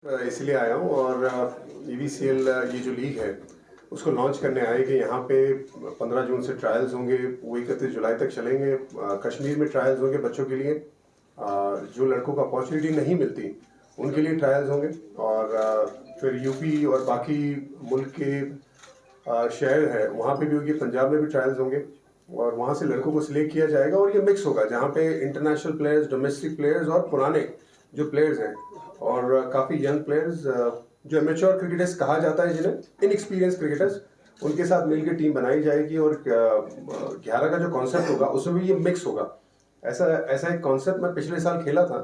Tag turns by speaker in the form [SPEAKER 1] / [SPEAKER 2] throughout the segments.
[SPEAKER 1] इसलिए आया हूँ और EVCL ये जो लीग है उसको लॉन्च करने आए कि यहाँ पे 15 जून से ट्रायल्स होंगे, वो 31 जुलाई तक चलेंगे। कश्मीर में ट्रायल्स होंगे बच्चों के लिए, जो लड़कों को अपॉर्चुनिटी नहीं मिलती उनके लिए ट्रायल्स होंगे। और फिर यूपी और बाकी मुल्क के शहर है वहाँ पे भी होगी, पंजाब में भी ट्रायल्स होंगे और वहाँ से लड़कों को सिलेक्ट किया जाएगा। और ये मिक्स होगा जहाँ पे इंटरनेशनल प्लेयर्स, डोमेस्टिक प्लेयर्स और पुराने जो प्लेयर्स हैं और काफ़ी यंग प्लेयर्स जो एमेच्योर क्रिकेटर्स कहा जाता है, जिन्हें इनएक्सपीरियंस क्रिकेटर्स, उनके साथ मिलकर टीम बनाई जाएगी। और 11 का जो कॉन्सेप्ट होगा उसमें भी ये मिक्स होगा। ऐसा ऐसा एक कॉन्सेप्ट मैं पिछले साल खेला था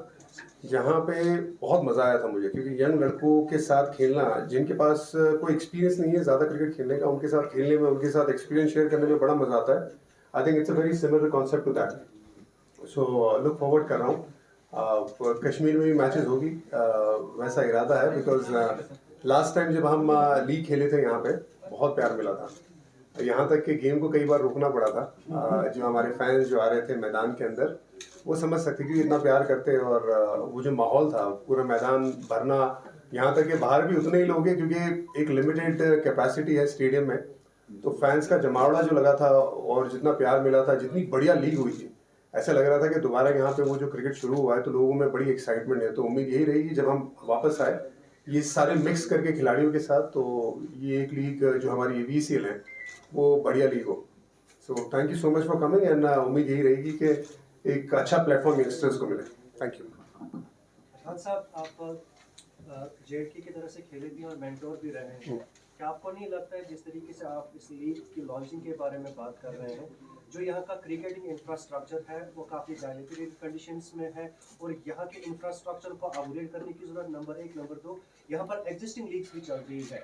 [SPEAKER 1] जहाँ पे बहुत मज़ा आया था मुझे, क्योंकि यंग लड़कों के साथ खेलना, जिनके पास कोई एक्सपीरियंस नहीं है ज़्यादा क्रिकेट खेलने का, उनके साथ खेलने में, उनके साथ एक्सपीरियंस शेयर करने में बड़ा मज़ा आता है। I think it's a very similar concept to that. So look forward कर रहा हूँ। कश्मीर में भी मैचेस होगी, वैसा इरादा है, बिकॉज लास्ट टाइम जब हम लीग खेले थे यहाँ पे बहुत प्यार मिला था। यहाँ तक कि गेम को कई बार रोकना पड़ा था। जो हमारे फैंस जो आ रहे थे मैदान के अंदर, वो समझ सकते कि इतना प्यार करते। और वो जो माहौल था, पूरा मैदान भरना, यहाँ तक कि बाहर भी उतने ही लोग हैं क्योंकि एक लिमिटेड कैपेसिटी है स्टेडियम में। तो फैंस का जमावड़ा जो लगा था और जितना प्यार मिला था, जितनी बढ़िया लीग हुई थी, ऐसा लग रहा था कि दोबारा यहाँ पे वो जो क्रिकेट शुरू हुआ है तो लोगों में बड़ी एक्साइटमेंट है। तो उम्मीद यही रहेगी जब हम वापस आए ये सारे मिक्स करके खिलाड़ियों के साथ, तो ये एक लीग जो हमारी EVCL है वो बढ़िया लीग हो। So thank you so much for coming and उम्मीद यही रहेगी कि एक अच्छा प्लेटफॉर्म यंगस्टर्स को मिले। Thank you.
[SPEAKER 2] खान साहब, आप JK की तरफ से खेले भी और मेंटोर भी रहे हैं, क्या आपको नहीं लगता है जिस तरीके से आप इस लीग की लॉन्चिंग के बारे में बात कर रहे हैं, जो यहाँ का क्रिकेटिंग इंफ्रास्ट्रक्चर है वो काफ़ी डायलेटेड कंडीशंस में है और यहाँ के इंफ्रास्ट्रक्चर को अपग्रेड करने की जरूरत, नंबर 1। नंबर 2, यहाँ पर एग्जिस्टिंग लीग्स भी चल रही है।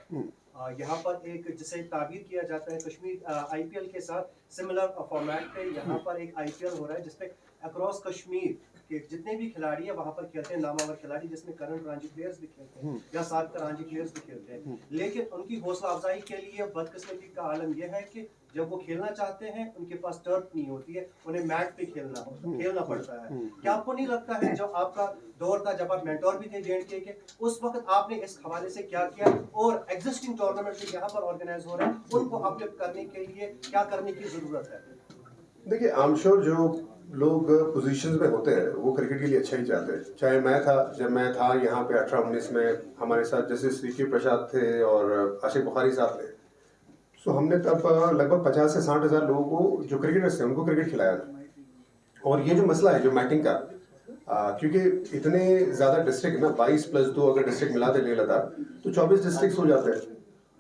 [SPEAKER 2] यहाँ पर एक जिसे ताबीर किया जाता है कश्मीर IPL के साथ सिमिलर फॉर्मेट पे यहाँ पर एक IPL हो रहा है जिसपे अक्रॉस कश्मीर के जितने भी खिलाड़ी है वहां पर खेलते हैं, नामावर खिलाड़ी, जिसमें करंट रणजी प्लेयर्स भी खेलते हैं या साबका रणजी प्लेयर्स भी खेलते हैं। लेकिन उनकी हौसला अफजाई के लिए बदकिस्मती का आलम यह है कि जब वो खेलना चाहते हैं उनके पास टर्फ नहीं होती है, उन्हें मैट पे खेलना पड़ता है। क्या आपको नहीं लगता है जो आपका दौर था, जब आप मेंटोर भी थे JK के, उस वक्त आपने इस हवाले से क्या किया और एग्जिस्टिंग टूर्नामेंट जो यहाँ पर ऑर्गेनाइज हो रहे हैं उनको अपलिफ्ट करने के लिए क्या करने की जरूरत है?
[SPEAKER 1] देखिए, आई एम श्योर जो लोग पोजीशंस में होते हैं वो क्रिकेट के लिए अच्छा ही चाहते हैं। चाहे मैं था, जब मैं था यहाँ पे 18-19 में, हमारे साथ जैसे CK प्रसाद थे और आशिक बुखारी साहब थे, सो हमने तब लगभग 50 से 60 हज़ार लोगों को, जो क्रिकेटर्स थे, उनको क्रिकेट खिलाया था। और ये जो मसला है जो मैटिंग का, क्योंकि इतने ज़्यादा डिस्ट्रिक्ट ना, 22+2 अगर डिस्ट्रिक्ट मिला दे लेह लद्दाख तो 24 डिस्ट्रिक्ट हो जाते हैं।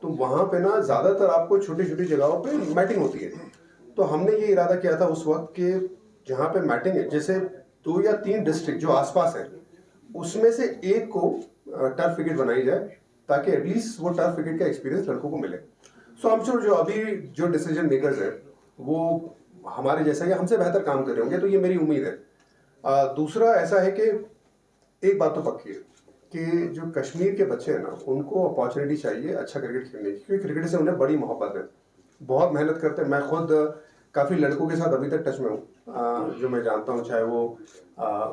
[SPEAKER 1] तो वहाँ पे ना ज़्यादातर आपको छोटी छोटी जगहों पे मैटिंग होती है। तो हमने ये इरादा किया था उस वक्त कि जहाँ पे मैटिंग है, जैसे 2 या 3 डिस्ट्रिक्ट जो आसपास हैं, उसमें से एक को टर्फ विकेट बनाई जाए ताकि एटलीस्ट वो टर्फ विकेट का एक्सपीरियंस लड़कों को मिले। सो हम श्योर जो अभी जो डिसीजन मेकर्स हैं वो हमारे जैसा या हमसे बेहतर काम कर रहे होंगे, तो ये मेरी उम्मीद है। दूसरा ऐसा है कि एक बात तो पक्की है कि जो कश्मीर के बच्चे हैं ना, उनको अपॉर्चुनिटी चाहिए अच्छा क्रिकेट खेलने की, क्योंकि क्रिकेट से उन्हें बड़ी मोहब्बत है, बहुत मेहनत करते हैं। मैं खुद काफ़ी लड़कों के साथ अभी तक टच में हूँ जो मैं जानता हूँ, चाहे वो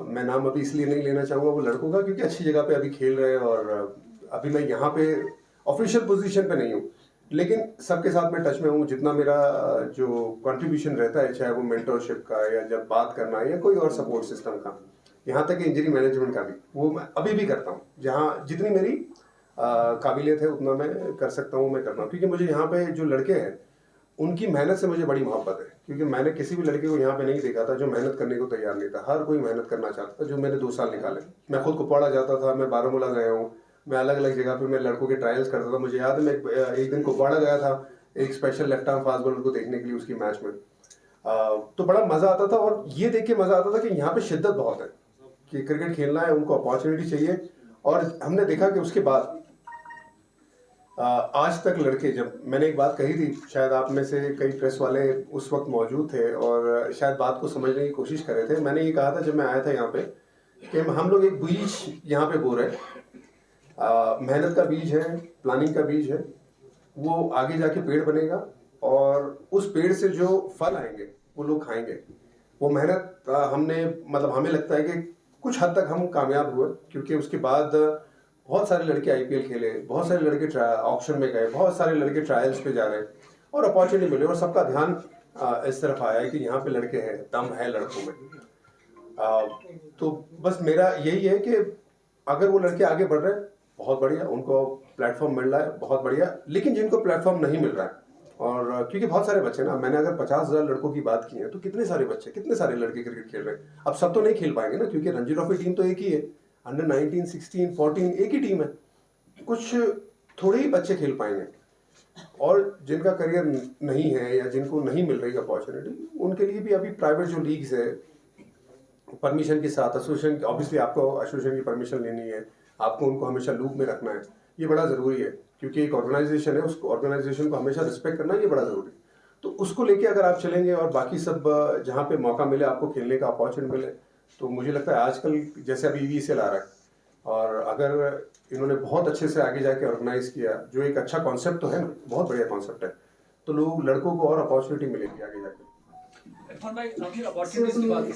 [SPEAKER 1] मैं नाम अभी इसलिए नहीं लेना चाहूँगा वो लड़कों का, क्योंकि अच्छी जगह पे अभी खेल रहे हैं और अभी मैं यहाँ पे ऑफिशियल पोजीशन पे नहीं हूँ, लेकिन सबके साथ मैं टच में हूँ। जितना मेरा जो कंट्रीब्यूशन रहता है, चाहे वो मेंटरशिप का या जब बात करना है या कोई और सपोर्ट सिस्टम का, यहाँ तक कि इंजरी मैनेजमेंट का भी, वो मैं अभी भी करता हूँ। जहाँ जितनी मेरी काबिलियत है उतना मैं कर सकता हूँ, मैं करता हूँ, क्योंकि मुझे यहाँ पे जो लड़के हैं उनकी मेहनत से मुझे बड़ी मोहब्बत है। क्योंकि मैंने किसी भी लड़के को यहाँ पे नहीं देखा था जो मेहनत करने को तैयार नहीं था। हर कोई मेहनत करना चाहता था। जो मैंने 2 साल निकाले, मैं खुद कुपवाड़ा जाता था, मैं बारामूला गया हूँ, मैं अलग अलग जगह पे मैं लड़कों के ट्रायल्स करता था। मुझे याद है मैं एक दिन कुपवाड़ा गया था एक special left arm fast bowler को देखने के लिए उसकी मैच में। तो बड़ा मज़ा आता था और ये देख के मज़ा आता था कि यहाँ पे शिद्दत बहुत है कि क्रिकेट खेलना है, उनको अपॉर्चुनिटी चाहिए। और हमने देखा कि उसके बाद आज तक लड़के, जब मैंने एक बात कही थी, शायद आप में से कई प्रेस वाले उस वक्त मौजूद थे और शायद बात को समझने की कोशिश कर रहे थे। मैंने ये कहा था जब मैं आया था यहाँ पे कि हम लोग एक बीज यहाँ पे बो रहे हैं, मेहनत का बीज है, प्लानिंग का बीज है, वो आगे जाके पेड़ बनेगा और उस पेड़ से जो फल आएंगे वो लोग खाएंगे। वो मेहनत हमने, मतलब हमें लगता है कि कुछ हद तक हम कामयाब हुए, क्योंकि उसके बाद बहुत सारे लड़के आईपीएल खेले, बहुत सारे लड़के ऑक्शन में गए, बहुत सारे लड़के ट्रायल्स पे जा रहे हैं और अपॉर्चुनिटी मिली और सबका ध्यान इस तरफ आया है कि यहाँ पे लड़के हैं, दम है लड़कों में। तो बस मेरा यही है कि अगर वो लड़के आगे बढ़ रहे हैं बहुत बढ़िया, उनको प्लेटफॉर्म मिल रहा है बहुत बढ़िया, लेकिन जिनको प्लेटफॉर्म नहीं मिल रहा है और क्योंकि बहुत सारे बच्चे ना, मैंने अगर 50,000 लड़कों की बात की है तो कितने सारे बच्चे, कितने सारे लड़के क्रिकेट खेल रहे हैं। अब सब तो नहीं खेल पाएंगे ना, क्योंकि रणजी ट्रॉफी टीम तो एक ही है, अंडर 19, 16, 14 एक ही टीम है, कुछ थोड़े ही बच्चे खेल पाएंगे और जिनका करियर नहीं है या जिनको नहीं मिल रही अपॉर्चुनिटी, उनके लिए भी अभी प्राइवेट जो लीग्स है परमिशन के साथ, एसोसिएशन ऑब्वियसली आपको एसोसिएशन की परमिशन लेनी है, आपको उनको हमेशा लूप में रखना है, ये बड़ा ज़रूरी है क्योंकि एक ऑर्गेनाइजेशन है, उस ऑर्गेनाइजेशन को हमेशा रिस्पेक्ट करना ये बड़ा ज़रूरी है। तो उसको लेके अगर आप चलेंगे और बाकी सब जहाँ पे मौका मिले आपको खेलने का अपॉर्चुनिटी मिले, तो मुझे लगता है आजकल जैसे अभी ईवीएसएल आ रहा है और अगर इन्होंने बहुत अच्छे से आगे जाके ऑर्गेनाइज किया, जो एक अच्छा कॉन्सेप्ट तो है ना, बहुत बढ़िया कॉन्सेप्ट है, तो लोग लड़कों को और अपॉर्चुनिटी मिलेगी आगे जाके।
[SPEAKER 2] इरफान भाई, अपॉर्चुनिटीज की बात